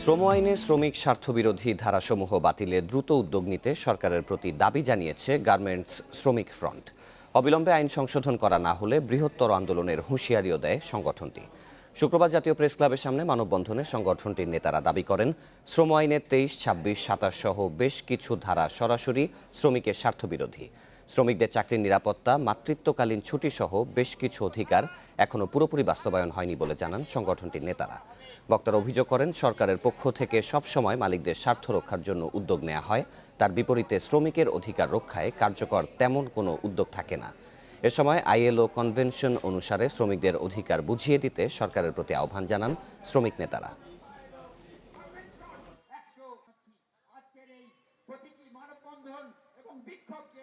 শ্রম আইনে শ্রমিক স্বার্থবিরোধী ধারাসমূহ বাতিলে দ্রুত উদ্যোগ নিতে সরকারের প্রতি দাবি জানিয়েছে গার্মেন্টস শ্রমিক ফ্রন্ট। অবিলম্বে আইন সংশোধন করা না হলে বৃহত্তর আন্দোলনের হুঁশিয়ারিও দেয় সংগঠনটি। শুক্রবার জাতীয় প্রেস ক্লাবের সামনে মানববন্ধনে সংগঠনটির নেতারা দাবি করেন, শ্রম আইনের 23, 26, 27 সহ বেশ কিছু ধারা সরাসরি শ্রমিকের স্বার্থবিরোধী। শ্রমিকদের চাকরির নিরাপত্তা, মাতৃত্বকালীন ছুটি সহ বেশ কিছু অধিকার এখনও পুরোপুরি বাস্তবায়ন হয়নি বলে জানান সংগঠনটির নেতারা। বক্তারা অভিযোগ করেন, সরকারের পক্ষ থেকে সবসময় মালিকদের স্বার্থ রক্ষার জন্য উদ্যোগ নেওয়া হয়, তার বিপরীতে শ্রমিকের অধিকার রক্ষায় কার্যকর তেমন কোনো উদ্যোগ থাকে না। এ সময় আইএলও কনভেনশন অনুসারে শ্রমিকদের অধিকার বুঝিয়ে দিতে সরকারের প্রতি আহ্বান জানান শ্রমিক নেতারা। আজকের এই প্রতীকী মানববন্ধন এবং বিক্ষোভকে